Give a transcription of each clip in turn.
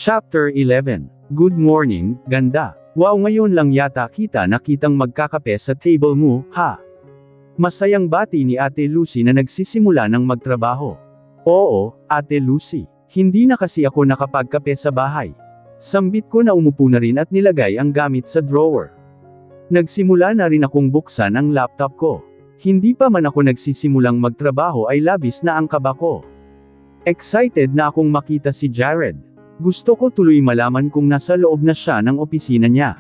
Chapter 11. Good morning, ganda. Wow, ngayon lang yata kita nakitang magkakape sa table mo, ha? Masayang bati ni Ate Lucy na nagsisimula ng magtrabaho. Oo, Ate Lucy. Hindi na kasi ako nakapagkape sa bahay. Sambit ko na umupo na rin at nilagay ang gamit sa drawer. Nagsimula na rin akong buksan ang laptop ko. Hindi pa man ako nagsisimulang magtrabaho ay labis na ang kaba ko. Excited na akong makita si Jared. Gusto ko tuloy malaman kung nasa loob na siya ng opisina niya.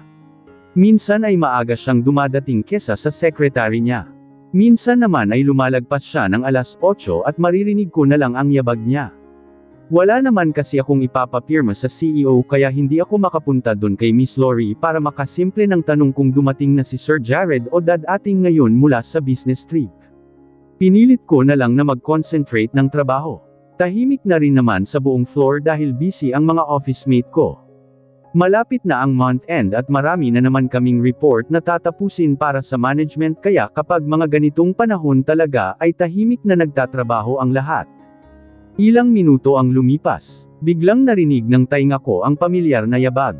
Minsan ay maaga siyang dumadating kesa sa secretary niya. Minsan naman ay lumalagpas siya ng alas 8 at maririnig ko na lang ang yabag niya. Wala naman kasi akong ipapapirma sa CEO kaya hindi ako makapunta dun kay Miss Lori para makasimple ng tanong kung dumating na si Sir Jared o dadating ngayon mula sa business trip. Pinilit ko na lang na mag-concentrate ng trabaho. Tahimik na rin naman sa buong floor dahil busy ang mga office mate ko. Malapit na ang month end at marami na naman kaming report na tatapusin para sa management kaya kapag mga ganitong panahon talaga ay tahimik na nagtatrabaho ang lahat. Ilang minuto ang lumipas, biglang narinig ng tainga ko ang pamilyar na yabag.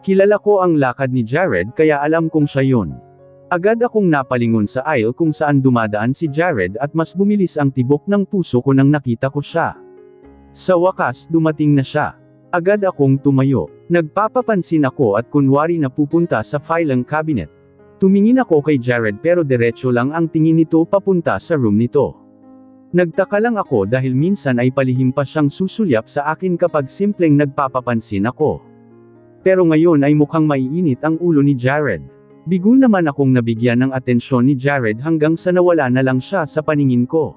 Kilala ko ang lakad ni Jared kaya alam kong siya yun. Agad akong napalingon sa aisle kung saan dumadaan si Jared at mas bumilis ang tibok ng puso ko nang nakita ko siya. Sa wakas dumating na siya. Agad akong tumayo. Nagpapapansin ako at kunwari na pupunta sa filing cabinet. Tumingin ako kay Jared pero diretso lang ang tingin nito papunta sa room nito. Nagtaka lang ako dahil minsan ay palihim pa siyang susulyap sa akin kapag simpleng nagpapapansin ako. Pero ngayon ay mukhang maiinit ang ulo ni Jared. Bigo naman akong nabigyan ng atensyon ni Jared hanggang sa nawala na lang siya sa paningin ko.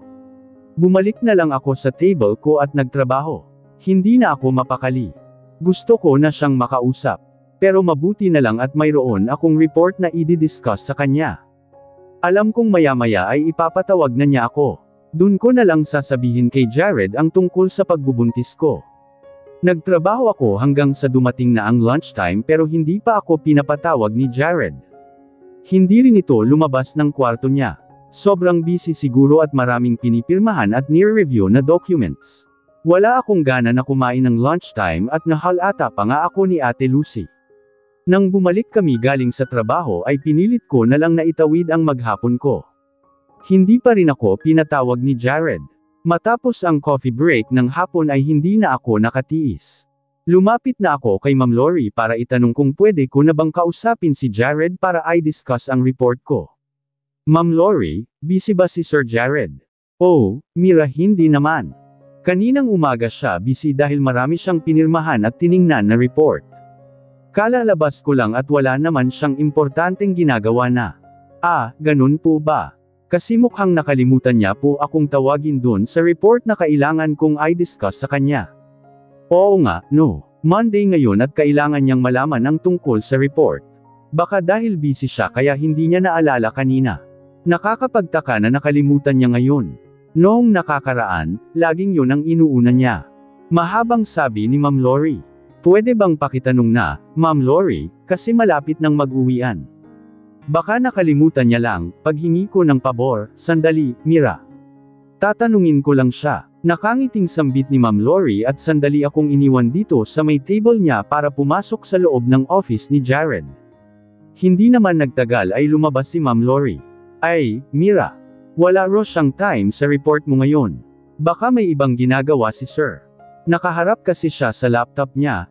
Bumalik na lang ako sa table ko at nagtrabaho. Hindi na ako mapakali. Gusto ko na siyang makausap. Pero mabuti na lang at mayroon akong report na i-discuss sa kanya. Alam kong maya-maya ay ipapatawag na niya ako. Dun ko na lang sasabihin kay Jared ang tungkol sa pagbubuntis ko. Nagtrabaho ako hanggang sa dumating na ang lunchtime pero hindi pa ako pinapatawag ni Jared. Hindi rin ito lumabas ng kwarto niya. Sobrang busy siguro at maraming pinipirmahan at near-review na documents. Wala akong gana na kumain ng lunchtime at nahalata pa nga ako ni Ate Lucy. Nang bumalik kami galing sa trabaho ay pinilit ko na lang na itawid ang maghapon ko. Hindi pa rin ako pinatawag ni Jared. Matapos ang coffee break ng hapon ay hindi na ako nakatiis. Lumapit na ako kay Ma'am Lori para itanong kung pwede ko na bang kausapin si Jared para i-discuss ang report ko. Ma'am Lori, busy ba si Sir Jared? Oh, Mira, hindi naman. Kaninang umaga siya busy dahil marami siyang pinirmahan at tiningnan na report. Kalalabas ko lang at wala naman siyang importanteng ginagawa na. Ah, ganun po ba? Kasi mukhang nakalimutan niya po akong tawagin dun sa report na kailangan kong i-discuss sa kanya. Oo nga, no. Monday ngayon at kailangan niyang malaman ang tungkol sa report. Baka dahil busy siya kaya hindi niya naalala kanina. Nakakapagtaka na nakalimutan niya ngayon. Noong nakakaraan, laging yun ang inuuna niya. Mahabang sabi ni Ma'am Lori. Pwede bang pakitanong na, Ma'am Lori, kasi malapit nang mag-uwian. Baka nakalimutan niya lang, paghingi ko ng pabor, sandali, Mira. Tatanungin ko lang siya. Nakangiting sambit ni Ma'am Lori at sandali akong iniwan dito sa may table niya para pumasok sa loob ng office ni Jared. Hindi naman nagtagal ay lumabas si Ma'am Lori. Ay, Mira. Wala raw siyang time sa report mo ngayon. Baka may ibang ginagawa si Sir. Nakaharap kasi siya sa laptop niya,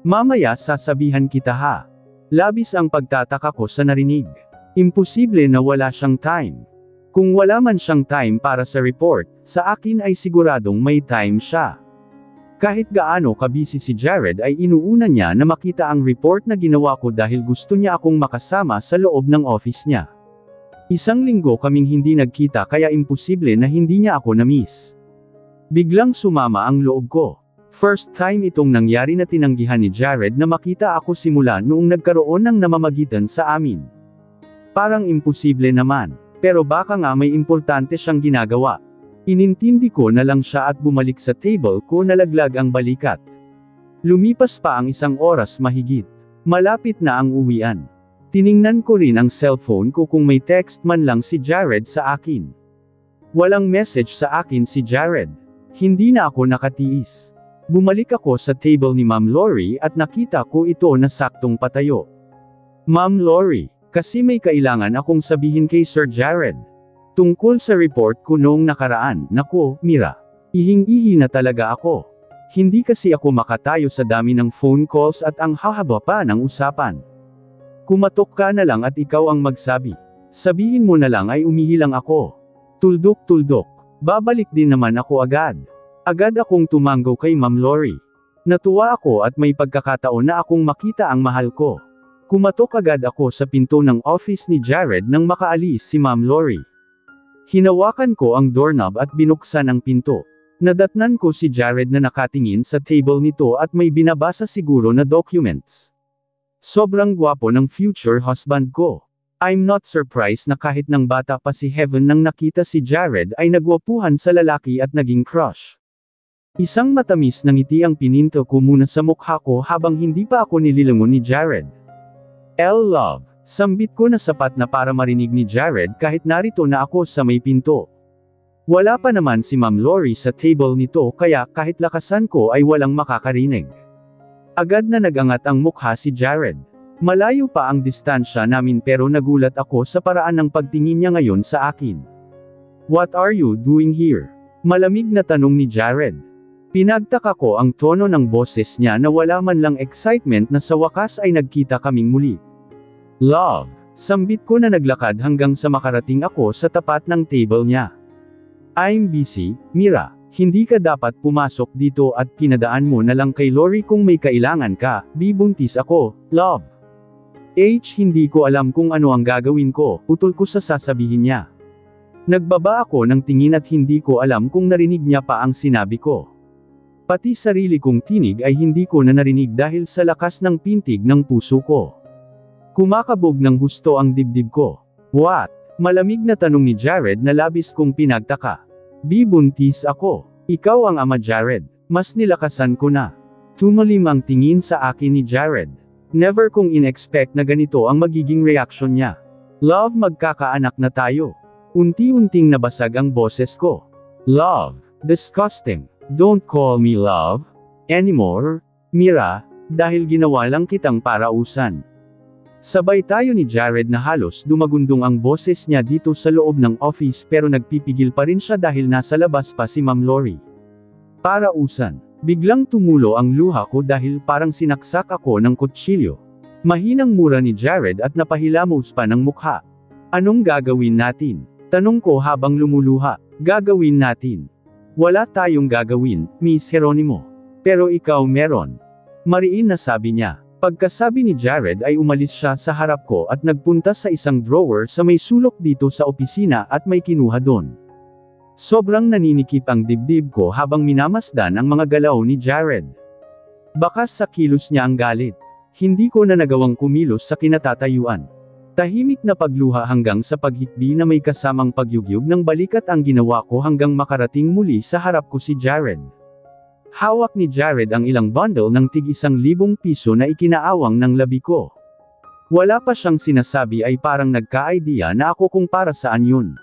mamaya sasabihan kita ha. Labis ang pagtataka ko sa narinig. Imposible na wala siyang time. Kung wala man siyang time para sa report, sa akin ay siguradong may time siya. Kahit gaano kabisi si Jared ay inuuna niya na makita ang report na ginawa ko dahil gusto niya akong makasama sa loob ng office niya. Isang linggo kaming hindi nagkita kaya imposible na hindi niya ako na-miss. Biglang sumama ang loob ko. First time itong nangyari na tinanggihan ni Jared na makita ako simula noong nagkaroon ng namamagitan sa amin. Parang imposible naman. Pero baka nga may importante siyang ginagawa. Inintindi ko na lang siya at bumalik sa table ko na laglag ang balikat. Lumipas pa ang 1 oras mahigit. Malapit na ang uwian. Tiningnan ko rin ang cellphone ko kung may text man lang si Jared sa akin. Walang message sa akin si Jared. Hindi na ako nakatiis. Bumalik ako sa table ni Ma'am Lori at nakita ko ito na saktong patayo. Ma'am Lori, kasi may kailangan akong sabihin kay Sir Jared. Tungkol sa report ko noong nakaraan. Naku, Mira. Ihing-ihi na talaga ako. Hindi kasi ako makatayo sa dami ng phone calls at ang hahaba pa ng usapan. Kumatok ka na lang at ikaw ang magsabi. Sabihin mo na lang ay umihi lang ako. Tuldok-tuldok. Babalik din naman ako agad. Agad akong tumanggo kay Ma'am Lori. Natuwa ako at may pagkakataon na akong makita ang mahal ko. Kumatok agad ako sa pinto ng office ni Jared nang makaalis si Ma'am Lori. Hinawakan ko ang doorknob at binuksan ang pinto. Nadatnan ko si Jared na nakatingin sa table nito at may binabasa siguro na documents. Sobrang gwapo ng future husband ko. I'm not surprised na kahit nang bata pa si Heaven nang nakita si Jared ay nagwapuhan sa lalaki at naging crush. Isang matamis na ngiti ang pininto ko muna sa mukha ko habang hindi pa ako nililangon ni Jared. Love. Sambit ko na sapat na para marinig ni Jared kahit narito na ako sa may pinto. Wala pa naman si Ma'am Lori sa table nito kaya kahit lakasan ko ay walang makakarinig. Agad na nagangat ang mukha si Jared. Malayo pa ang distansya namin pero nagulat ako sa paraan ng pagtingin niya ngayon sa akin. What are you doing here? Malamig na tanong ni Jared. Pinagtaka ko ang tono ng boses niya na wala man lang excitement na sa wakas ay nagkita kaming muli. Love. Sambit ko na naglakad hanggang sa makarating ako sa tapat ng table niya. I'm busy, Mira. Hindi ka dapat pumasok dito at pinadaan mo na lang kay Lori kung may kailangan ka. Bibuntis ako, love. Hindi ko alam kung ano ang gagawin ko, utol ko sa sasabihin niya. Nagbaba ako ng tingin at hindi ko alam kung narinig niya pa ang sinabi ko. Pati sarili kong tinig ay hindi ko na narinig dahil sa lakas ng pintig ng puso ko. Kumakabog ng husto ang dibdib ko. What? Malamig na tanong ni Jared na labis kong pinagtaka. Bibuntis ako. Ikaw ang ama Jared. Mas nilakasan ko na. Tumalim ang tingin sa akin ni Jared. Never kong in-expect na ganito ang magiging reaksyon niya. Love, magkakaanak na tayo. Unti-unting nabasag ang boses ko. Love. Disgusting. Don't call me love anymore, Mira, dahil ginawa lang kitang parausan. Sabay tayo ni Jared na halos dumagundong ang boses niya dito sa loob ng office pero nagpipigil pa rin siya dahil nasa labas pa si Ma'am Lori. Parausan. Biglang tumulo ang luha ko dahil parang sinaksak ako ng kutsilyo. Mahinang mura ni Jared at napahilamos pa ng mukha. Anong gagawin natin? Tanong ko habang lumuluha. Gagawin natin. Wala tayong gagawin, Miss Geronimo. Pero ikaw meron. Mariin na sabi niya. Pagkasabi ni Jared ay umalis siya sa harap ko at nagpunta sa isang drawer sa may sulok dito sa opisina at may kinuha doon. Sobrang naninikip ang dibdib ko habang minamasdan ang mga galaw ni Jared. Bakas sa kilos niya ang galit. Hindi ko na nagawang kumilos sa kinatatayuan. Tahimik na pagluha hanggang sa paghikbi na may kasamang pagyugyug ng balikat ang ginawa ko hanggang makarating muli sa harap ko si Jared. Hawak ni Jared ang ilang bundle ng tig-1,000 piso na ikinaawang ng labi ko. Wala pa siyang sinasabi ay parang nagka-idea na ako kung para saan yun.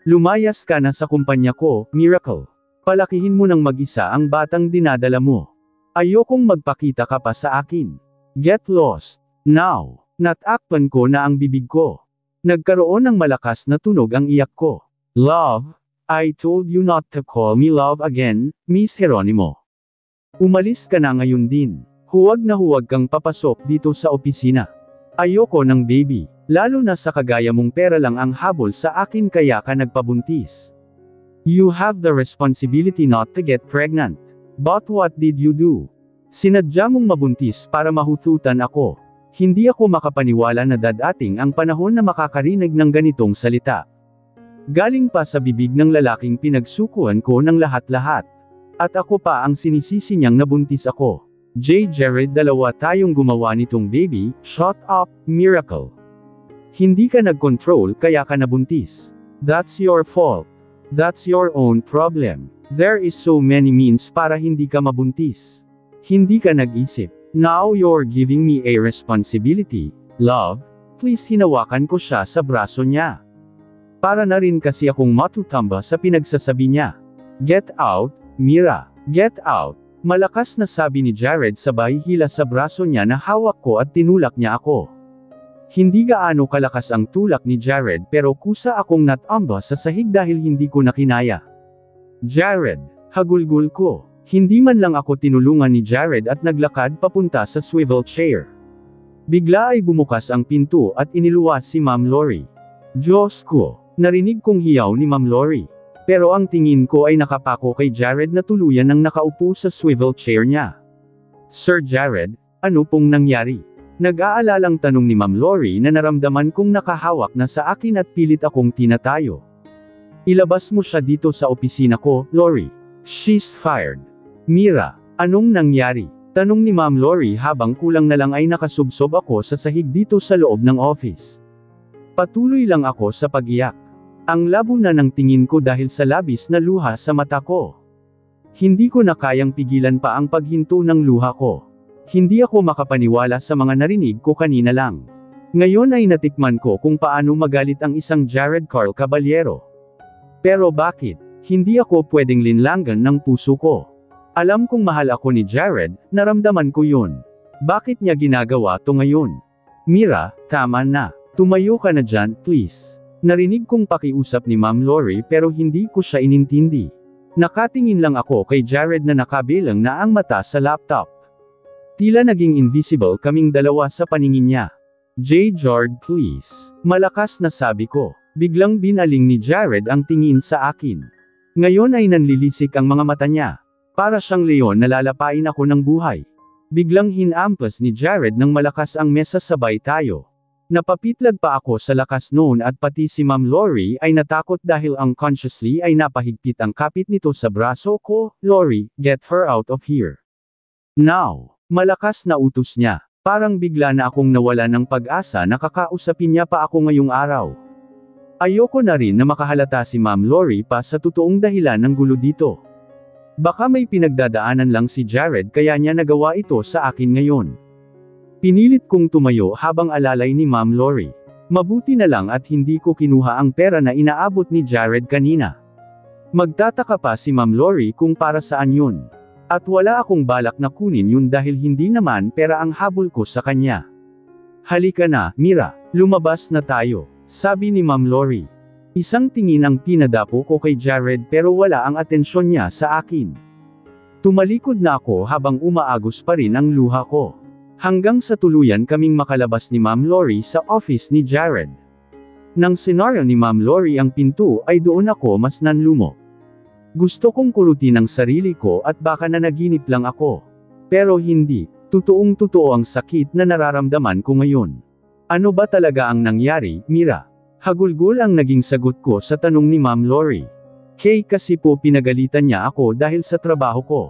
Lumayas ka na sa kumpanya ko, Miracle. Palakihin mo ng mag-isa ang batang dinadala mo. Ayokong magpakita ka pa sa akin. Get lost. Now. Natakpan ko na ang bibig ko. Nagkaroon ng malakas na tunog ang iyak ko. Love. I told you not to call me love again, Miss Geronimo. Umalis ka na ngayon din. Huwag na huwag kang papasok dito sa opisina. Ayoko ng baby, lalo na sa kagaya mong pera lang ang habol sa akin kaya ka nagpabuntis. You have the responsibility not to get pregnant. But what did you do? Sinadya mong mabuntis para mahututan ako. Hindi ako makapaniwala na dadating ang panahon na makakarinig ng ganitong salita. Galing pa sa bibig ng lalaking pinagsukuan ko ng lahat-lahat. At ako pa ang sinisisi niyang nabuntis ako. Jared, dalawa tayong gumawa nitong baby. Shut up, Miracle. Hindi ka nag-control kaya ka nabuntis. That's your fault. That's your own problem. There is so many means para hindi ka mabuntis. Hindi ka nag-isip. Now you're giving me a responsibility, love. Please, hinawakan ko siya sa braso niya. Para na rin kasi akong matutamba sa pinagsasabi niya. Get out, Mira. Get out. Malakas na sabi ni Jared sabay hila sa braso niya na hawak ko at tinulak niya ako. Hindi gaano kalakas ang tulak ni Jared pero kusa akong natamba sa sahig dahil hindi ko na kinaya. Jared, hagulgol ko. Hindi man lang ako tinulungan ni Jared at naglakad papunta sa swivel chair. Bigla ay bumukas ang pinto at iniluwas si Ma'am Lori. Diyos ko, narinig kong hiyaw ni Ma'am Lori. Pero ang tingin ko ay nakapako kay Jared na tuluyan nang nakaupo sa swivel chair niya. Sir Jared, ano pong nangyari? Nag-aalalang tanong ni Ma'am Lori na naramdaman kong nakahawak na sa akin at pilit akong tinatayo. Ilabas mo siya dito sa opisina ko, Lori. She's fired. Mira, anong nangyari? Tanong ni Ma'am Lori habang kulang na lang ay nakasubsob ako sa sahig dito sa loob ng office. Patuloy lang ako sa pag-iyak. Ang labo na ng tingin ko dahil sa labis na luha sa mata ko. Hindi ko na kayang pigilan pa ang paghinto ng luha ko. Hindi ako makapaniwala sa mga narinig ko kanina lang. Ngayon ay natikman ko kung paano magalit ang isang Jared Carl Caballero. Pero bakit? Hindi ako pwedeng linlangan ng puso ko. Alam kong mahal ako ni Jared, naramdaman ko yun. Bakit niya ginagawa to ngayon? Mira, tama na. Tumayo ka na dyan, please. Narinig kong pakiusap ni Ma'am Lori pero hindi ko siya inintindi. Nakatingin lang ako kay Jared na nakabilang na ang mata sa laptop. Tila naging invisible kaming dalawa sa paningin niya. Jard, please. Malakas na sabi ko. Biglang binaling ni Jared ang tingin sa akin. Ngayon ay nanlilisik ang mga mata niya. Para siyang leon na lalapain ako ng buhay. Biglang hinampas ni Jared ng malakas ang mesa sabay tayo. Napapitlag pa ako sa lakas noon at pati si Ma'am Lori ay natakot dahil unconsciously ay napahigpit ang kapit nito sa braso ko. Lori, get her out of here. Now. Malakas na utos niya. Parang bigla na akong nawala ng pag-asa na kakausapin niya pa ako ngayong araw. Ayoko na rin na makahalata si Ma'am Lori pa sa totoong dahilan ng gulo dito. Baka may pinagdadaanan lang si Jared kaya niya nagawa ito sa akin ngayon. Pinilit kong tumayo habang alalay ni Ma'am Lori. Mabuti na lang at hindi ko kinuha ang pera na inaabot ni Jared kanina. Magtataka pa si Ma'am Lori kung para saan yun. At wala akong balak na kunin yun dahil hindi naman pera ang habol ko sa kanya. Halika na, Mira, lumabas na tayo, sabi ni Ma'am Lori. Isang tingin ang pinadapo ko kay Jared pero wala ang atensyon niya sa akin. Tumalikod na ako habang umaagos pa rin ang luha ko. Hanggang sa tuluyan kaming makalabas ni Ma'am Lori sa office ni Jared. Nang senaryo ni Ma'am Lori ang pinto ay doon ako mas nanlumo. Gusto kong kurutin ang sarili ko at baka nanaginip lang ako. Pero hindi, totoong-totoo ang sakit na nararamdaman ko ngayon. Ano ba talaga ang nangyari, Mira? Hagulgol ang naging sagot ko sa tanong ni Ma'am Lori. Kasi po pinagalitan niya ako dahil sa trabaho ko.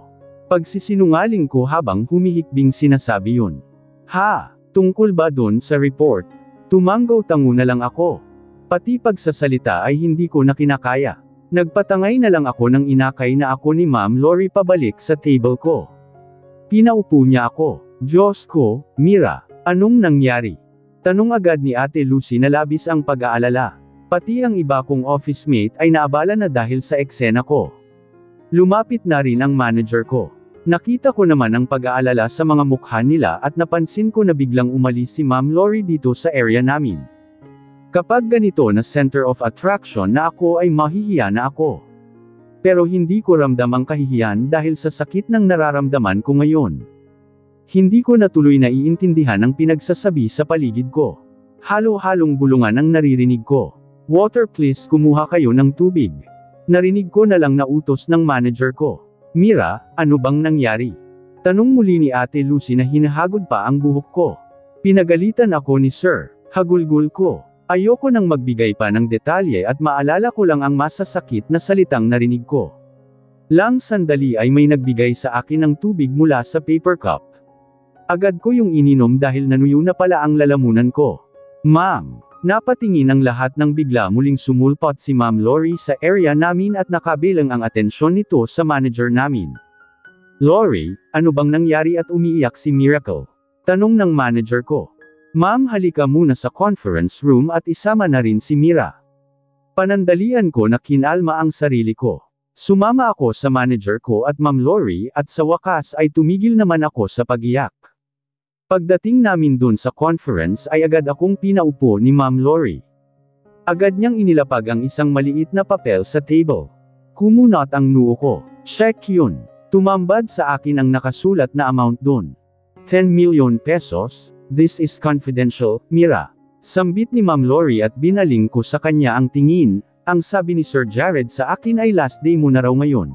Pagsisinungaling ko habang humihikbing sinasabi yun. Ha, tungkol ba dun sa report? Tumanggaw-tango na lang ako. Pati pagsasalita ay hindi ko na kinakaya. Nagpatangay na lang ako nang inakay na ako ni Ma'am Lori pabalik sa table ko. Pinaupo niya ako. Diyos ko, Mira, anong nangyari? Tanong agad ni Ate Lucy na labis ang pag-aalala. Pati ang iba kong office mate ay naabala na dahil sa eksena ko. Lumapit na rin ang manager ko. Nakita ko naman ang pag-aalala sa mga mukha nila at napansin ko na biglang umalis si Ma'am Lori dito sa area namin. Kapag ganito na center of attraction na ako ay mahihiya na ako. Pero hindi ko ramdam ang kahihiyan dahil sa sakit ng nararamdaman ko ngayon. Hindi ko natuloy na iintindihan ang pinagsasabi sa paligid ko. Halo-halong bulungan ang naririnig ko. Water please, kumuha kayo ng tubig. Narinig ko na lang na utos ng manager ko. Mira, ano bang nangyari? Tanong muli ni Ate Lucy na hinahagod pa ang buhok ko. Pinagalitan ako ni Sir. Hagulgol ko. Ayoko nang magbigay pa ng detalye at maalala ko lang ang masasakit na salitang narinig ko. Lang sandali ay may nagbigay sa akin ng tubig mula sa paper cup. Agad ko yung ininom dahil nanuyo na pala ang lalamunan ko. Ma'am, napatingin ang lahat ng bigla muling sumulpot si Ma'am Lori sa area namin at nakabilang ang atensyon nito sa manager namin. Lori, ano bang nangyari at umiiyak si Miracle? Tanong ng manager ko. Ma'am, halika muna sa conference room at isama na rin si Mira. Panandalian ko na kinalma ang sarili ko. Sumama ako sa manager ko at Ma'am Lori at sa wakas ay tumigil naman ako sa pag-iyak. Pagdating namin dun sa conference ay agad akong pinaupo ni Ma'am Lori. Agad niyang inilapag ang isang maliit na papel sa table. Kumunot ang noo ko. Check yun. Tumambad sa akin ang nakasulat na amount dun. 10 million pesos, this is confidential, Mira. Sambit ni Ma'am Lori at binaling ko sa kanya ang tingin. Ang sabi ni Sir Jared sa akin ay last day mo na raw ngayon.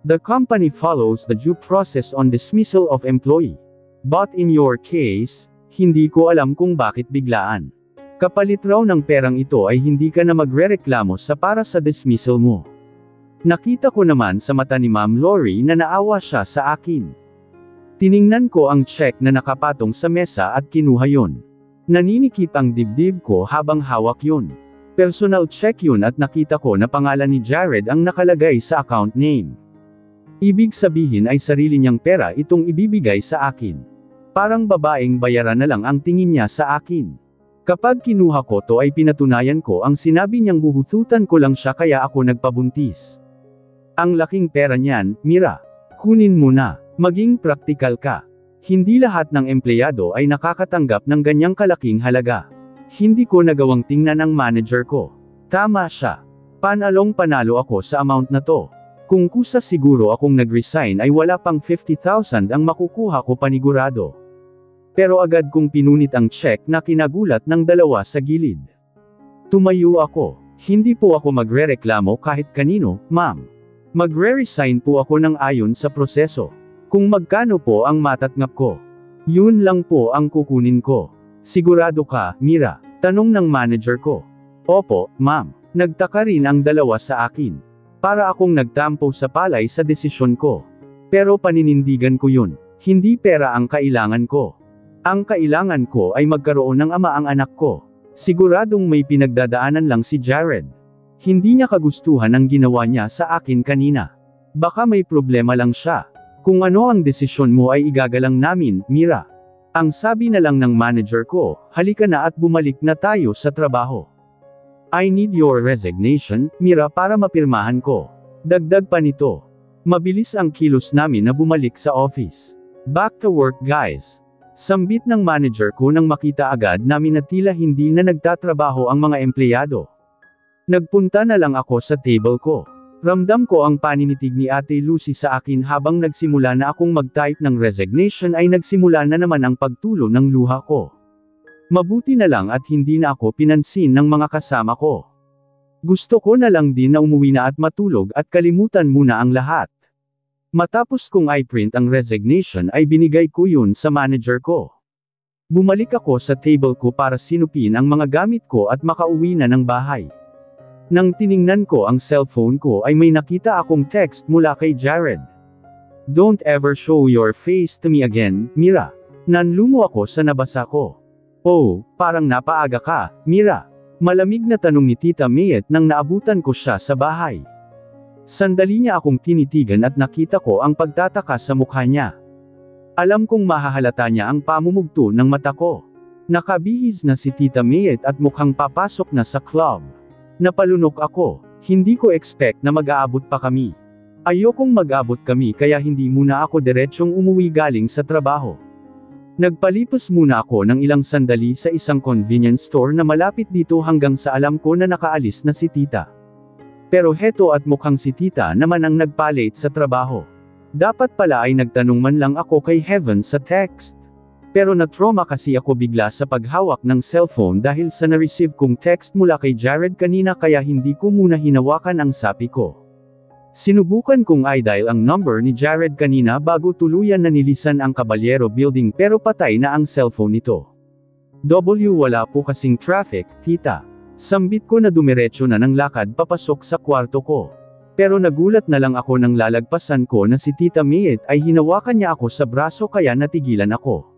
The company follows the due process on dismissal of employee. But in your case, hindi ko alam kung bakit biglaan. Kapalit raw ng perang ito ay hindi ka na magrereklamo sa para sa dismissal mo. Nakita ko naman sa mata ni Ma'am Lori na naawa siya sa akin. Tiningnan ko ang check na nakapatong sa mesa at kinuha yun. Naninikip ang dibdib ko habang hawak yun. Personal check yun at nakita ko na pangalan ni Jared ang nakalagay sa account name. Ibig sabihin ay sarili niyang pera itong ibibigay sa akin. Parang babaeng bayaran na lang ang tingin niya sa akin. Kapag kinuha ko to ay pinatunayan ko ang sinabi niyang huhututan ko lang siya kaya ako nagpabuntis. Ang laking pera niyan, Mira. Kunin mo na. Maging praktikal ka. Hindi lahat ng empleyado ay nakakatanggap ng ganyang kalaking halaga. Hindi ko nagawang tingnan ang manager ko. Tama siya. Panalong-panalo ako sa amount na to. Kung kusa siguro akong nag-resign ay wala pang 50,000 ang makukuha ko panigurado. Pero agad kong pinunit ang check na kinagulat ng dalawa sa gilid. Tumayo ako. Hindi po ako magrereklamo kahit kanino, ma'am. Magre-resign po ako ng ayon sa proseso. Kung magkano po ang matatngap ko. Yun lang po ang kukunin ko. Sigurado ka, Mira? Tanong ng manager ko. Opo, ma'am. Nagtaka rin ang dalawa sa akin. Para akong nagtampo sa palay sa desisyon ko. Pero paninindigan ko yun. Hindi pera ang kailangan ko. Ang kailangan ko ay magkaroon ng ama ang anak ko. Siguradong may pinagdadaanan lang si Jared. Hindi niya kagustuhan ang ginawa niya sa akin kanina. Baka may problema lang siya. Kung ano ang desisyon mo ay igagalang namin, Mira. Ang sabi na lang ng manager ko, halika na at bumalik na tayo sa trabaho. I need your resignation, Mira, para mapirmahan ko. Dagdag pa nito. Mabilis ang kilos namin na bumalik sa office. Back to work guys. Sambit ng manager ko nang makita agad namin na tila hindi na nagtatrabaho ang mga empleyado. Nagpunta na lang ako sa table ko. Ramdam ko ang paninitig ni Ate Lucy sa akin habang nagsimula na akong mag-type ng resignation ay nagsimula na naman ang pagtulo ng luha ko. Mabuti na lang at hindi na ako pinansin ng mga kasama ko. Gusto ko na lang din na umuwi na at matulog at kalimutan muna ang lahat. Matapos kong i-print ang resignation ay binigay ko yun sa manager ko. Bumalik ako sa table ko para sinupin ang mga gamit ko at makauwi na ng bahay. Nang tiningnan ko ang cellphone ko ay may nakita akong text mula kay Jared. Don't ever show your face to me again, Mira. Nanlumo ako sa nabasa ko. Oh, parang napaaga ka, Mira. Malamig na tanong ni Tita Mayet nang naabutan ko siya sa bahay. Sandali niya akong tinitigan at nakita ko ang pagtataka sa mukha niya. Alam kong mahahalata niya ang pamumugto ng mata ko. Nakabihis na si Tita Mayet at mukhang papasok na sa club. Napalunok ako. Hindi ko expect na mag-aabot pa kami. Ayokong mag-abot kami kaya hindi muna ako diretsyong umuwi galing sa trabaho. Nagpalipas muna ako ng ilang sandali sa isang convenience store na malapit dito hanggang sa alam ko na nakaalis na si Tita. Pero heto at mukhang si Tita naman ang nagpa-late sa trabaho. Dapat pala ay nagtanong man lang ako kay Heaven sa text. Pero na-trauma kasi ako bigla sa paghawak ng cellphone dahil sa na-receive kong text mula kay Jared kanina kaya hindi ko muna hinawakan ang sapi ko. Sinubukan kong i-dial ang number ni Jared kanina bago tuluyan na nilisan ang Caballero Building pero patay na ang cellphone nito. Wala po kasing traffic, Tita. Sambit ko na dumiretso na ng lakad papasok sa kwarto ko. Pero nagulat na lang ako nang lalagpasan ko na si Tita Mayet ay hinawakan niya ako sa braso kaya natigilan ako.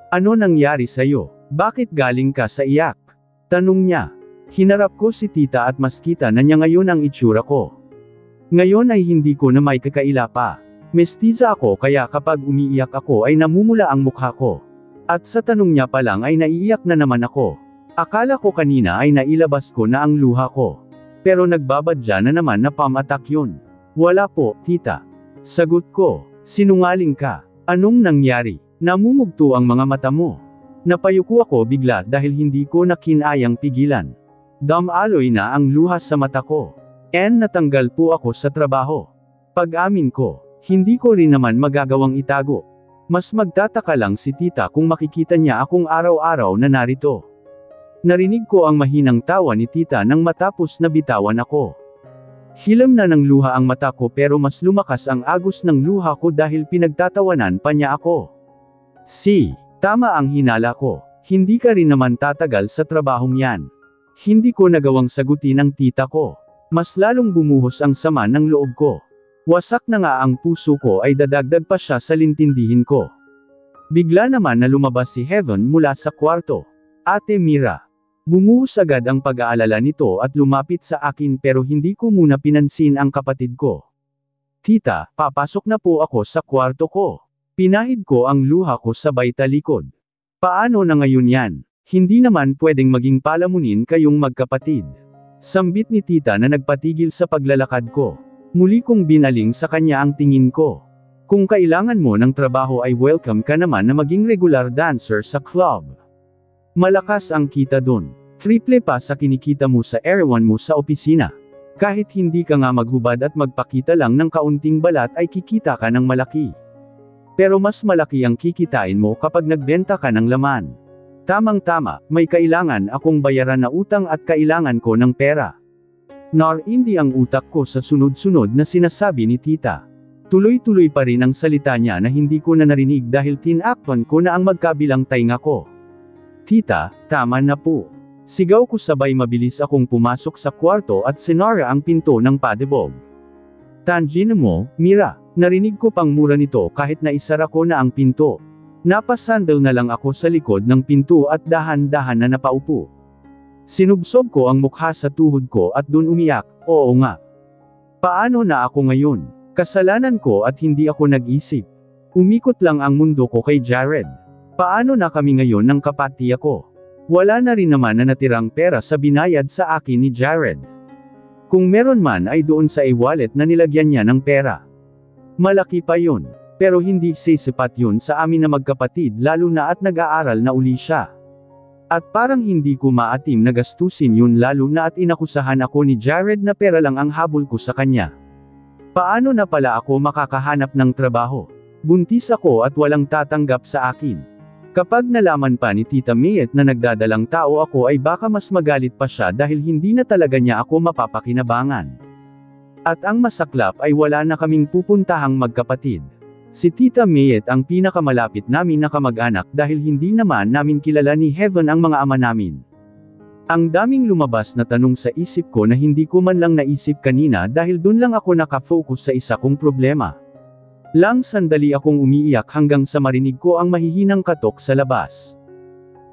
Ano nangyari sa'yo? Bakit galing ka sa iyak? Tanong niya. Hinarap ko si Tita at mas kita na niya ngayon ang itsura ko. Ngayon ay hindi ko na may kakaila pa. Mestiza ako kaya kapag umiiyak ako ay namumula ang mukha ko. At sa tanong niya pa lang ay naiiyak na naman ako. Akala ko kanina ay nailabas ko na ang luha ko. Pero nagbabadya na naman na pam-attack yun. Wala po, tita. Sagot ko, sinungaling ka. Anong nangyari? Namumugto ang mga mata mo. Napayuko ako bigla dahil hindi ko na kinayang pigilan. Damaloy na ang luha sa mata ko. Natanggal po ako sa trabaho. Pag-amin ko, hindi ko rin naman magagawang itago. Mas magtataka lang si tita kung makikita niya akong araw-araw na narito. Narinig ko ang mahinang tawa ni tita nang matapos na bitawan ako. Hilam na ng luha ang mata ko pero mas lumakas ang agos ng luha ko dahil pinagtatawanan pa niya ako. Tama ang hinala ko. Hindi ka rin naman tatagal sa trabahong yan. Hindi ko nagawang sagutin ang tita ko. Mas lalong bumuhos ang sama ng loob ko. Wasak na nga ang puso ko ay dadagdag pa siya sa lintindihin ko. Bigla naman na lumabas si Heaven mula sa kwarto. Ate Mira. Bumuhos agad ang pag-aalala nito at lumapit sa akin pero hindi ko muna pinansin ang kapatid ko. Tita, papasok na po ako sa kwarto ko. Pinahid ko ang luha ko sabay talikod. Paano na ngayon yan? Hindi naman pwedeng maging palamunin kayong magkapatid. Sambit ni tita na nagpatigil sa paglalakad ko. Muli kong binaling sa kanya ang tingin ko. Kung kailangan mo ng trabaho ay welcome ka naman na maging regular dancer sa club. Malakas ang kita dun. Triple pa sa kinikita mo sa erawan mo sa opisina. Kahit hindi ka nga maghubad at magpakita lang ng kaunting balat ay kikita ka ng malaki. Pero mas malaki ang kikitain mo kapag nagbenta ka ng laman. Tamang-tama, may kailangan akong bayaran na utang at kailangan ko ng pera. Narindi ang utak ko sa sunod-sunod na sinasabi ni tita. Tuloy-tuloy pa rin ang salita niya na hindi ko na narinig dahil tinakpan ko na ang magkabilang tainga ko. Tita, tama na po. Sigaw ko sabay mabilis akong pumasok sa kwarto at sinara ang pinto ng padebog. Tanjin mo, Mira, narinig ko pang mura nito kahit na isara ko na ang pinto. Napasandal na lang ako sa likod ng pinto at dahan-dahan na napaupo. Sinubsob ko ang mukha sa tuhod ko at dun umiyak, oo nga. Paano na ako ngayon? Kasalanan ko at hindi ako nag-isip. Umikot lang ang mundo ko kay Jared. Paano na kami ngayon ng kapatid ko? Wala na rin naman na natirang pera sa binayad sa akin ni Jared. Kung meron man ay doon sa e-wallet na nilagyan niya ng pera. Malaki pa yun. Pero hindi sisipat yun sa amin na magkapatid lalo na at nag-aaral na uli siya. At parang hindi ko maatim na gastusin yun lalo na at inakusahan ako ni Jared na pera lang ang habol ko sa kanya. Paano na pala ako makakahanap ng trabaho? Buntis ako at walang tatanggap sa akin. Kapag nalaman pa ni Tita Mayet na nagdadalang tao ako ay baka mas magalit pa siya dahil hindi na talaga niya ako mapapakinabangan. At ang masaklap ay wala na kaming pupuntahang magkapatid. Si Tita Mayet ang pinakamalapit namin na kamag-anak dahil hindi naman namin kilala ni Heaven ang mga ama namin. Ang daming lumabas na tanong sa isip ko na hindi ko man lang naisip kanina dahil dun lang ako nakafocus sa isa kong problema. Lang sandali akong umiiyak hanggang sa marinig ko ang mahihinang katok sa labas.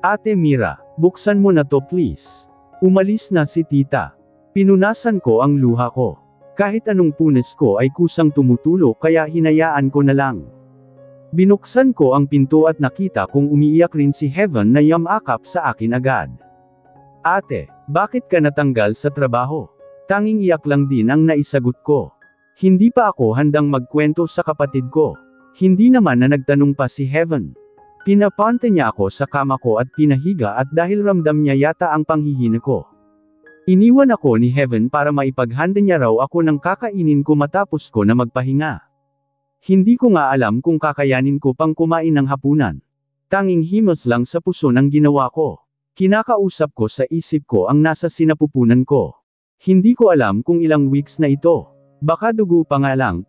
Ate Mira, buksan mo na to please. Umalis na si tita. Pinunasan ko ang luha ko. Kahit anong punes ko ay kusang tumutulo kaya hinayaan ko na lang. Binuksan ko ang pinto at nakita kong umiiyak rin si Heaven na yamakap sa akin agad. Ate, bakit ka natanggal sa trabaho? Tanging iyak lang din ang naisagot ko. Hindi pa ako handang magkwento sa kapatid ko. Hindi naman na nagtanong pa si Heaven. Pinapante niya ako sa kama ko at pinahiga at dahil ramdam niya yata ang panghihina ko. Iniwan ako ni Heaven para maipaghanda niya raw ako ng kakainin ko matapos ko na magpahinga. Hindi ko nga alam kung kakayanin ko pang kumain ng hapunan. Tanging himos lang sa puso ng ginawa ko. Kinakausap ko sa isip ko ang nasa sinapupunan ko. Hindi ko alam kung ilang weeks na ito. Baka dugo pa nga lang,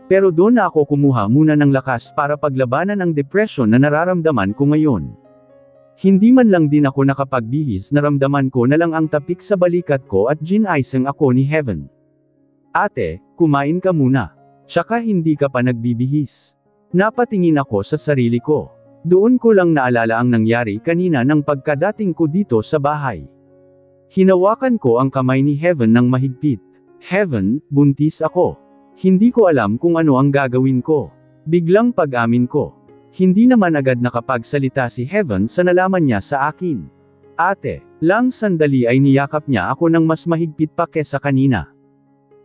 Pero doon na ako kumuha muna ng lakas para paglabanan ang depression na nararamdaman ko ngayon. Hindi man lang din ako nakapagbihis, naramdaman ko na lang ang tapik sa balikat ko at ginaisang ako ni Heaven. Ate, kumain ka muna. Tsaka hindi ka pa nagbibihis. Napatingin ako sa sarili ko. Doon ko lang naalala ang nangyari kanina ng pagkadating ko dito sa bahay. Hinawakan ko ang kamay ni Heaven ng mahigpit. Heaven, buntis ako. Hindi ko alam kung ano ang gagawin ko. Biglang pag-amin ko. Hindi naman agad nakapagsalita si Heaven sa nalaman niya sa akin. Ate, lang sandali ay niyakap niya ako ng mas mahigpit pa kesa kanina.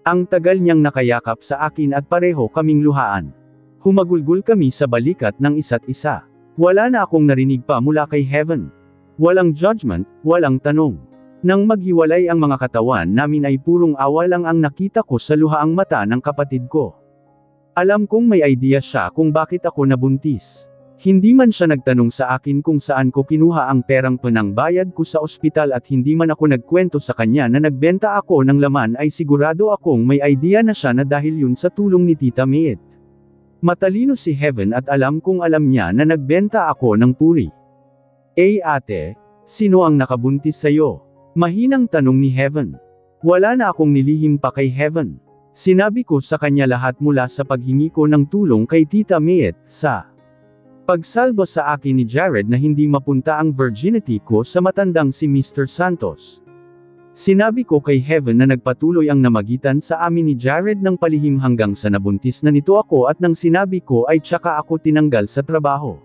Ang tagal niyang nakayakap sa akin at pareho kaming luhaan. Humagulgol kami sa balikat ng isa't isa. Wala na akong narinig pa mula kay Heaven. Walang judgment, walang tanong. Nang maghiwalay ang mga katawan namin ay purong awa lang ang nakita ko sa luhaang mata ng kapatid ko. Alam kong may idea siya kung bakit ako nabuntis. Hindi man siya nagtanong sa akin kung saan ko kinuha ang perang panangbayad ko sa ospital at hindi man ako nagkwento sa kanya na nagbenta ako ng laman ay sigurado akong may idea na siya na dahil yun sa tulong ni Tita Mayet. Matalino si Heaven at alam kong alam niya na nagbenta ako ng puri. Ate, sino ang nakabuntis sa'yo? Mahinang tanong ni Heaven. Wala na akong nilihim pa kay Heaven. Sinabi ko sa kanya lahat mula sa paghingi ko ng tulong kay Tita Mayet, sa pagsalba sa akin ni Jared na hindi mapunta ang virginity ko sa matandang si Mr. Santos. Sinabi ko kay Heaven na nagpatuloy ang namagitan sa amin ni Jared ng palihim hanggang sa nabuntis na nito ako at nang sinabi ko ay tsaka ako tinanggal sa trabaho.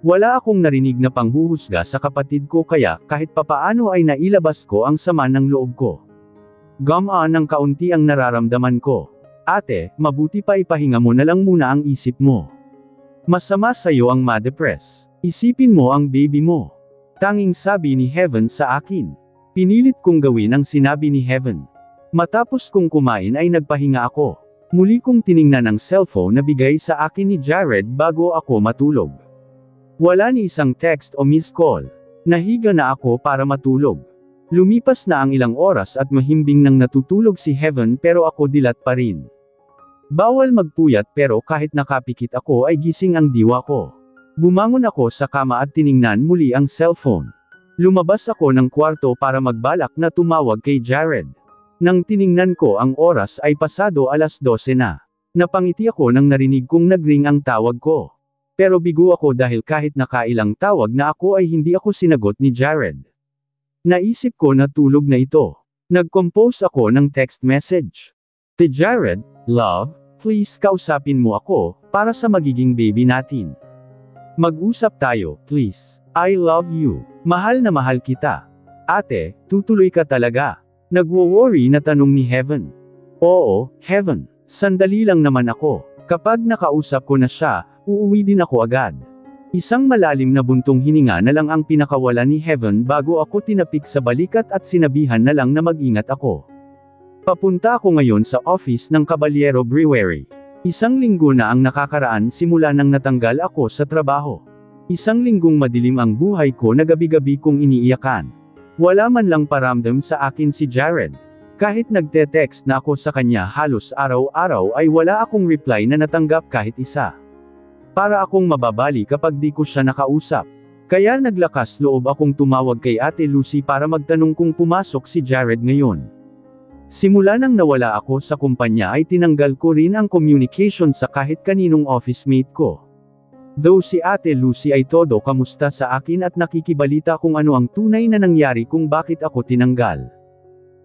Wala akong narinig na panghuhusga sa kapatid ko kaya kahit papaano ay nailabas ko ang sama ng loob ko. Gamaan ng kaunti ang nararamdaman ko. Ate, mabuti pa ipahinga mo na lang muna ang isip mo. Masama sa'yo ang ma-depress. Isipin mo ang baby mo. Tanging sabi ni Heaven sa akin. Pinilit kong gawin ang sinabi ni Heaven. Matapos kong kumain ay nagpahinga ako. Muli kong tiningnan ang cellphone na bigay sa akin ni Jared bago ako matulog. Wala ni isang text o missed call. Nahiga na ako para matulog. Lumipas na ang ilang oras at mahimbing nang natutulog si Heaven pero ako dilat pa rin. Bawal magpuyat pero kahit nakapikit ako ay gising ang diwa ko. Bumangon ako sa kama at tiningnan muli ang cellphone. Lumabas ako ng kwarto para magbalak na tumawag kay Jared. Nang tiningnan ko ang oras ay pasado 12:00 na. Napangiti ako nang narinig kong nagring ang tawag ko. Pero bigo ako dahil kahit nakailang tawag na ako ay hindi ako sinagot ni Jared. Naisip ko na tulog na ito. Nag-compose ako ng text message. To Jared, love, please kausapin mo ako, para sa magiging baby natin. Mag-usap tayo, please. I love you. Mahal na mahal kita. Ate, tutuloy ka talaga? Nagwo-worry na tanong ni Heaven. Oo, Heaven. Sandali lang naman ako. Kapag nakausap ko na siya, uuwi din ako agad. Isang malalim na buntong hininga na lang ang pinakawala ni Heaven bago ako tinapik sa balikat at sinabihan na lang na mag-ingat ako. Papunta ako ngayon sa office ng Caballero Brewery. Isang linggo na ang nakakaraan simula nang natanggal ako sa trabaho. Isang linggong madilim ang buhay ko na gabi-gabi kong iniiyakan. Wala man lang paramdam sa akin si Jared. Kahit nagte-text na ako sa kanya halos araw-araw ay wala akong reply na natanggap kahit isa. Para akong mababali kapag di ko siya nakausap. Kaya naglakas loob akong tumawag kay Ate Lucy para magtanong kung pumasok si Jared ngayon. Simula nang nawala ako sa kumpanya ay tinanggal ko rin ang communication sa kahit kaninong office mate ko. Though si Ate Lucy ay todo kamusta sa akin at nakikibalita kung ano ang tunay na nangyari kung bakit ako tinanggal.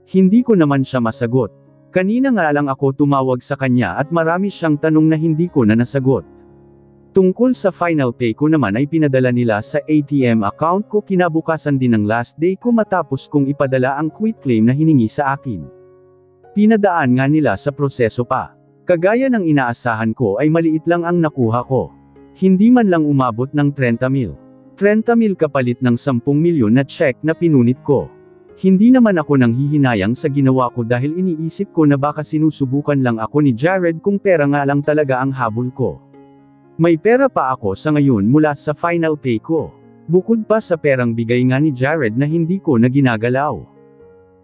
Hindi ko naman siya masagot. Kanina nga lang ako tumawag sa kanya at marami siyang tanong na hindi ko na nasagot. Tungkol sa final pay ko naman ay pinadala nila sa ATM account ko kinabukasan din ng last day ko matapos kong ipadala ang quitclaim na hiningi sa akin. Pinadaan nga nila sa proseso pa. Kagaya ng inaasahan ko ay maliit lang ang nakuha ko. Hindi man lang umabot ng 30,000. 30,000 kapalit ng 10 milyon na check na pinunit ko. Hindi naman ako nang hihinayang sa ginawa ko dahil iniisip ko na baka sinusubukan lang ako ni Jared kung pera nga lang talaga ang habol ko. May pera pa ako sa ngayon mula sa final pay ko. Bukod pa sa perang bigay nga ni Jared na hindi ko na ginagalaw.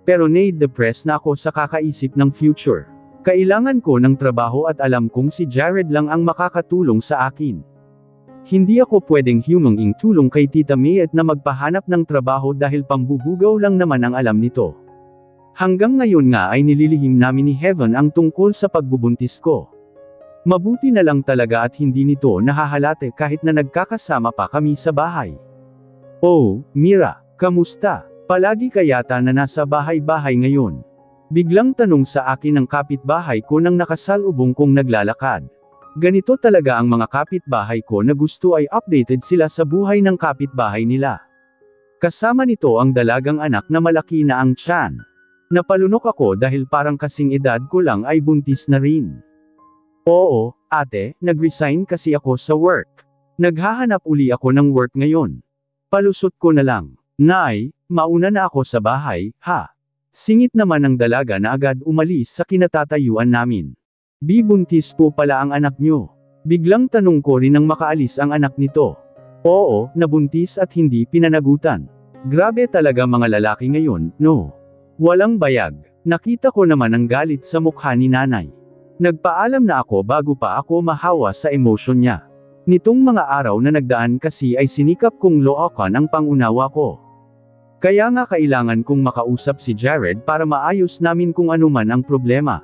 Pero nade-depress na ako sa kakaisip ng future. Kailangan ko ng trabaho at alam kong si Jared lang ang makakatulong sa akin. Hindi ako pwedeng huminging tulong kay Tita Mayet na magpahanap ng trabaho dahil pambubugaw lang naman ang alam nito. Hanggang ngayon nga ay nililihim namin ni Heaven ang tungkol sa pagbubuntis ko. Mabuti na lang talaga at hindi nito nahahalate kahit na nagkakasama pa kami sa bahay. Oh, Mira, kamusta? Palagi ka yata na nasa bahay-bahay ngayon. Biglang tanong sa akin ng kapitbahay ko nang nakasalubong kong naglalakad. Ganito talaga ang mga kapitbahay ko na gusto ay updated sila sa buhay ng kapitbahay nila. Kasama nito ang dalagang anak na malaki na ang tiyan. Napalunok ako dahil parang kasing edad ko lang ay buntis na rin. Oo, ate, nag-resign kasi ako sa work. Naghahanap uli ako ng work ngayon. Palusot ko na lang. Nay, mauna na ako sa bahay, ha? Singit naman ng dalaga na agad umalis sa kinatatayuan namin. Buntis po pala ang anak nyo. Biglang tanong ko rin nang makaalis ang anak nito. Oo, nabuntis at hindi pinanagutan. Grabe talaga mga lalaki ngayon, no? Walang bayag. Nakita ko naman ang galit sa mukha ni nanay. Nagpaalam na ako bago pa ako mahawa sa emosyon niya. Nitong mga araw na nagdaan kasi ay sinikap kong lookan ang pangunawa ko. Kaya nga kailangan kong makausap si Jared para maayos namin kung ano man ang problema.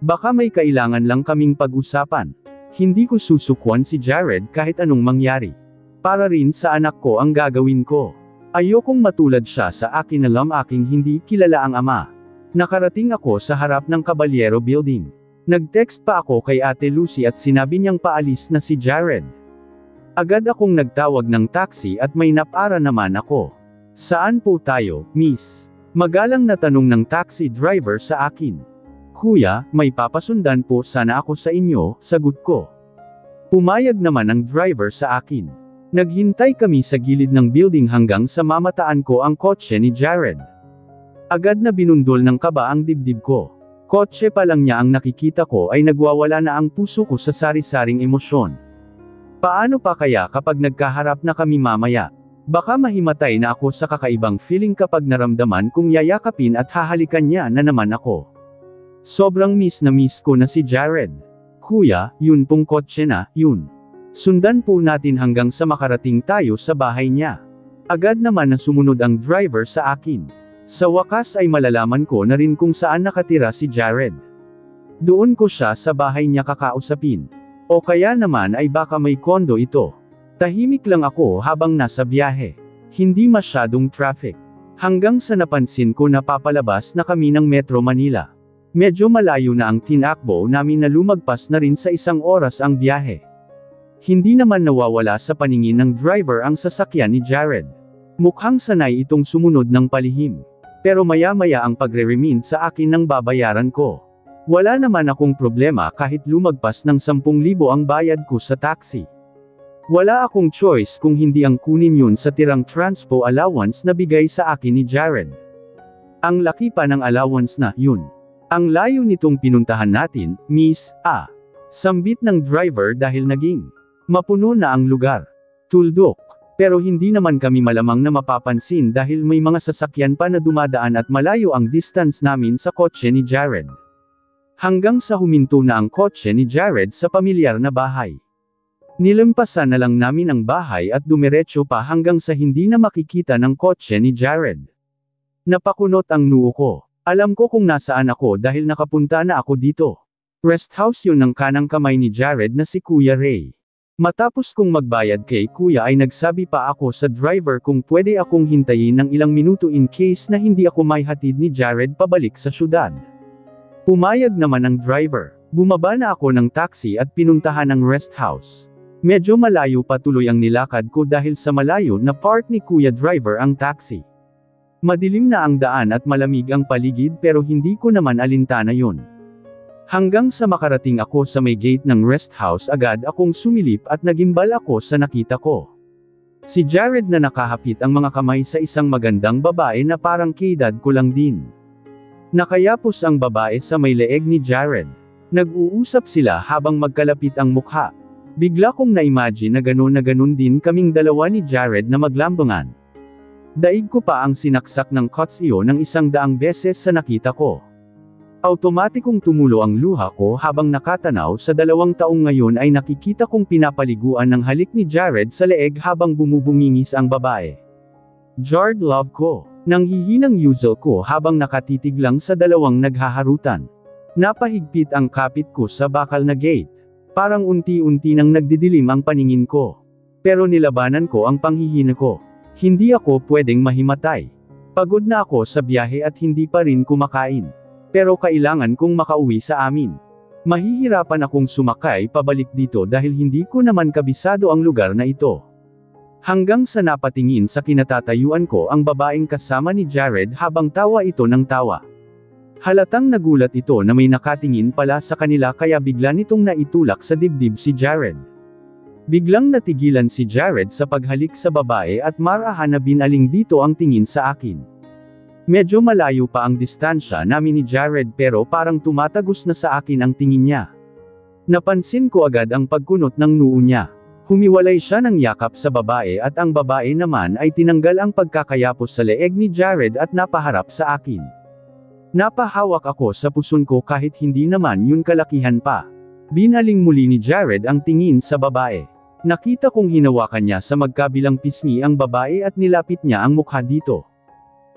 Baka may kailangan lang kaming pag-usapan. Hindi ko susukwan si Jared kahit anong mangyari. Para rin sa anak ko ang gagawin ko. Ayokong matulad siya sa akin alam aking hindi kilala ang ama. Nakarating ako sa harap ng Caballero Building. Nag-text pa ako kay Ate Lucy at sinabi niyang paalis na si Jared. Agad akong nagtawag ng taxi at may napara naman ako. Saan po tayo, miss? Magalang na tanong ng taxi driver sa akin. Kuya, may papasundan po sana ako sa inyo, sagot ko. Pumayag naman ang driver sa akin. Naghintay kami sa gilid ng building hanggang sa mamataan ko ang kotse ni Jared. Agad na binundol ng kaba ang dibdib ko. Kotse pa lang niya ang nakikita ko ay nagwawala na ang puso ko sa sari-saring emosyon. Paano pa kaya kapag nagkaharap na kami mamaya? Baka mahimatay na ako sa kakaibang feeling kapag naramdaman kong yayakapin at hahalikan niya na naman ako. Sobrang miss na miss ko na si Jared. Kuya, yun pong kotse na, yun. Sundan po natin hanggang sa makarating tayo sa bahay niya. Agad naman na sumunod ang driver sa akin. Sa wakas ay malalaman ko na rin kung saan nakatira si Jared. Doon ko siya sa bahay niya kakausapin. O kaya naman ay baka may kondo ito. Tahimik lang ako habang nasa biyahe. Hindi masyadong traffic. Hanggang sa napansin ko na papalabas na kami ng Metro Manila. Medyo malayo na ang tinakbo namin na lumagpas na rin sa 1 oras ang biyahe. Hindi naman nawawala sa paningin ng driver ang sasakyan ni Jared. Mukhang sanay itong sumunod ng palihim. Pero maya-maya ang pagre-remit sa akin ng babayaran ko. Wala naman akong problema kahit lumagpas ng 10,000 ang bayad ko sa taxi. Wala akong choice kung hindi ang kunin yun sa tirang transpo allowance na bigay sa akin ni Jared. Ang laki pa ng allowance na yun. Ang layo nitong pinuntahan natin, miss, sambit ng driver dahil naging mapuno na ang lugar. Tuldok. Pero hindi naman kami malamang na mapapansin dahil may mga sasakyan pa na dumadaan at malayo ang distance namin sa kotse ni Jared. Hanggang sa huminto na ang kotse ni Jared sa pamilyar na bahay. Nilampasan na lang namin ang bahay at dumiretso pa hanggang sa hindi na makikita ng kotse ni Jared. Napakunot ang noo ko. Alam ko kung nasaan ako dahil nakapunta na ako dito. Rest house yun ng kanang kamay ni Jared na si Kuya Ray. Matapos kong magbayad kay Kuya ay nagsabi pa ako sa driver kung pwede akong hintayin ng ilang minuto in case na hindi ako maihatid ni Jared pabalik sa syudad. Pumayag naman ang driver. Bumaba na ako ng taxi at pinuntahan ang rest house. Medyo malayo pa tuloy ang nilakad ko dahil sa malayo na part ni Kuya Driver ang taxi. Madilim na ang daan at malamig ang paligid pero hindi ko naman alintana yon. Hanggang sa makarating ako sa may gate ng rest house agad akong sumilip at nagimbal ako sa nakita ko. Si Jared na nakahapit ang mga kamay sa isang magandang babae na parang kaedad ko lang din. Nakayapos ang babae sa may leeg ni Jared. Nag-uusap sila habang magkalapit ang mukha. Bigla kong na-imagine na ganun din kaming dalawa ni Jared na maglambangan. Daig ko pa ang sinaksak ng cuts iyon ng 100 beses sa nakita ko. Automatikong tumulo ang luha ko habang nakatanaw sa 2 taong ngayon ay nakikita kong pinapaliguan ng halik ni Jared sa leeg habang bumubungingis ang babae. Jared love ko. Nanghihinang yuzel ko habang nakatitig lang sa 2 naghaharutan. Napahigpit ang kapit ko sa bakal na gate. Parang unti-unti nang nagdidilim ang paningin ko. Pero nilabanan ko ang panghihina ko. Hindi ako pwedeng mahimatay. Pagod na ako sa biyahe at hindi pa rin kumakain. Pero kailangan kong makauwi sa amin. Mahihirapan akong sumakay pabalik dito dahil hindi ko naman kabisado ang lugar na ito. Hanggang sa napatingin sa kinatatayuan ko ang babaeng kasama ni Jared habang tawa ito ng tawa. Halatang nagulat ito na may nakatingin pala sa kanila kaya bigla nitong naitulak sa dibdib si Jared. Biglang natigilan si Jared sa paghalik sa babae at marahan na binaling dito ang tingin sa akin. Medyo malayo pa ang distansya namin ni Jared pero parang tumatagos na sa akin ang tingin niya. Napansin ko agad ang pagkunot ng noo niya. Humiwalay siya ng yakap sa babae at ang babae naman ay tinanggal ang pagkakayapos sa leeg ni Jared at napaharap sa akin. Napahawak ako sa puson ko kahit hindi naman yun kalakihan pa. Binaling muli ni Jared ang tingin sa babae. Nakita kong hinawakan niya sa magkabilang pisngi ang babae at nilapit niya ang mukha dito.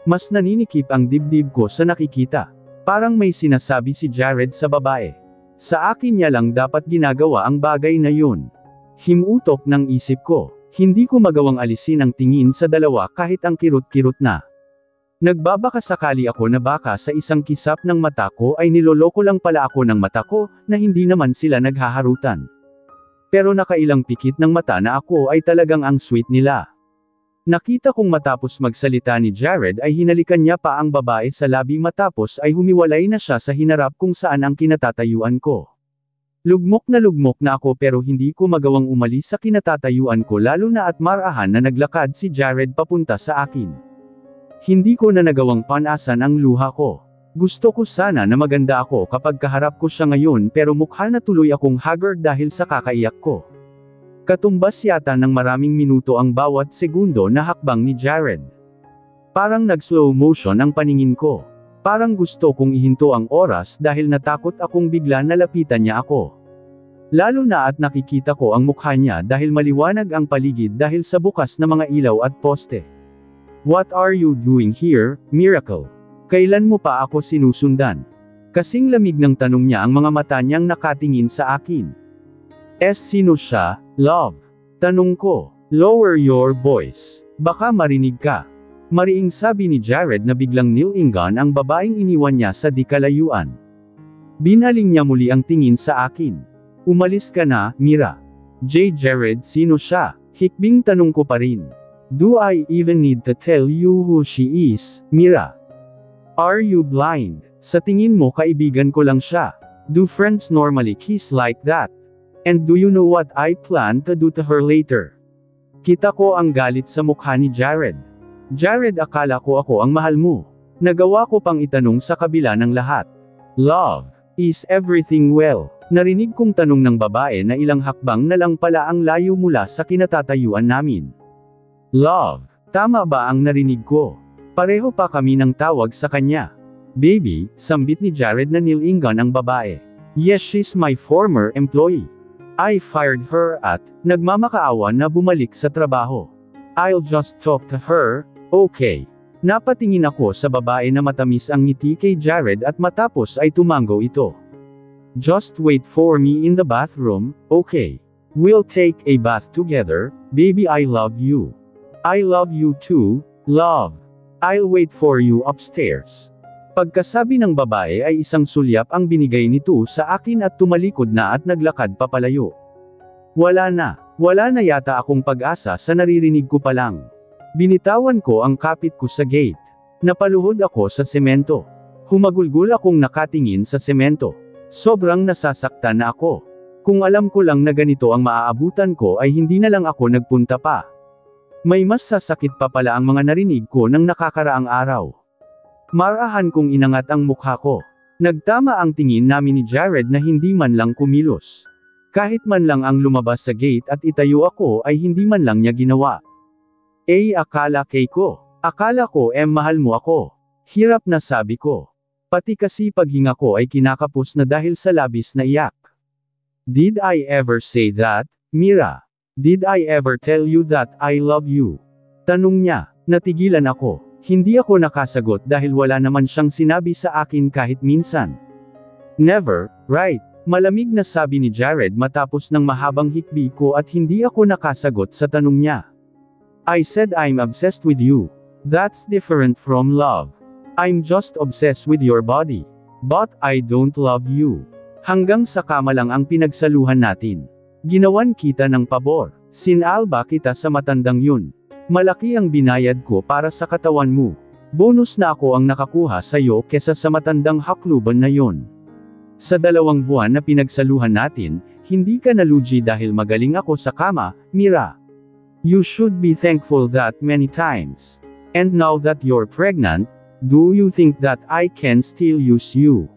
Mas naninikip ang dibdib ko sa nakikita. Parang may sinasabi si Jared sa babae. Sa akin niya lang dapat ginagawa ang bagay na yun. Himutok ng isip ko. Hindi ko magawang alisin ang tingin sa dalawa kahit ang kirot-kirot na. Nagbabaka sakali ako na baka sa isang kisap ng mata ko ay niloloko lang pala ako ng mata ko, na hindi naman sila naghaharutan. Pero nakailang pikit ng mata na ako ay talagang ang sweet nila. Nakita kong matapos magsalita ni Jared ay hinalikan niya pa ang babae sa labi matapos ay humiwalay na siya sa hinarap kung saan ang kinatatayuan ko. Lugmok na ako pero hindi ko magawang umalis sa kinatatayuan ko lalo na at marahan na naglakad si Jared papunta sa akin. Hindi ko na nagawang panasan ang luha ko. Gusto ko sana na maganda ako kapag kaharap ko siya ngayon pero mukha na tuloy akong haggard dahil sa kakaiyak ko. Katumbas yata ng maraming minuto ang bawat segundo na hakbang ni Jared. Parang nag-slow motion ang paningin ko. Parang gusto kong ihinto ang oras dahil natakot akong bigla nalapitan niya ako. Lalo na at nakikita ko ang mukha niya dahil maliwanag ang paligid dahil sa bukas na mga ilaw at poste. What are you doing here, Miracle? Kailan mo pa ako sinusundan? Kasing lamig ng tanong niya ang mga mata niyang nakatingin sa akin. Sino siya, love? Tanong ko. Lower your voice. Baka marinig ka. Mariing sabi ni Jared na biglang nilingan ang babaeng iniwan niya sa di kalayuan. Binaling niya muli ang tingin sa akin. Umalis ka na, Mira. Jared, sino siya? Hikbing tanong ko pa rin. Do I even need to tell you who she is, Mira? Are you blind? Sa tingin mo kaibigan ko lang siya. Do friends normally kiss like that? And do you know what I plan to do to her later? Kita ko ang galit sa mukha ni Jared. Jared, akala ko ako ang mahal mo. Nagawa ko pang itanong sa kabila ng lahat. Love, is everything well? Narinig kong tanong ng babae na ilang hakbang na lang pala ang layo mula sa kinatatayuan namin. Love, tama ba ang narinig ko? Pareho pa kami ng tawag sa kanya. Baby, sambit ni Jared na nilingan ang babae. Yes, she's my former employee. I fired her at nagmamakaawa na bumalik sa trabaho. I'll just talk to her. Okay. Napatingin ako sa babae na matamis ang ngiti kay Jared at matapos ay tumango ito. Just wait for me in the bathroom, okay? We'll take a bath together, baby, I love you. I love you too, love. I'll wait for you upstairs. Pagkasabi ng babae ay isang sulyap ang binigay nito sa akin at tumalikod na at naglakad papalayo. Wala na yata akong pag-asa sa naririnig ko pa lang. Binitawan ko ang kapit ko sa gate. Napaluhod ako sa semento. Humagulgul akong nakatingin sa semento. Sobrang nasasaktan na ako. Kung alam ko lang na ganito ang maaabutan ko ay hindi na lang ako nagpunta pa. May mas sasakit pa pala ang mga narinig ko ng nakakaraang araw. Marahan kong inangat ang mukha ko. Nagtama ang tingin namin ni Jared na hindi man lang kumilos. Kahit man lang ang lumabas sa gate at itayo ako ay hindi man lang niya ginawa. Akala ko mahal mo ako. Hirap na sabi ko. Pati kasi paghinga ko ay kinakapos na dahil sa labis na iyak. Did I ever say that, Mira? Did I ever tell you that I love you? Tanong niya. Natigilan ako. Hindi ako nakasagot dahil wala naman siyang sinabi sa akin kahit minsan. Never, right? Malamig na sabi ni Jared matapos ng mahabang hikbi ko at hindi ako nakasagot sa tanong niya. I said I'm obsessed with you. That's different from love. I'm just obsessed with your body. But I don't love you. Hanggang sa kama lang ang pinagsaluhan natin. Ginawan kita ng pabor. Sinalba kita sa matandang yun. Malaki ang binayad ko para sa katawan mo. Bonus na ako ang nakakuha sa'yo kesa sa matandang hakluban na yon. Sa 2 buwan na pinagsaluhan natin, hindi ka nalugi dahil magaling ako sa kama, Mira. You should be thankful that many times. And now that you're pregnant, do you think that I can still use you?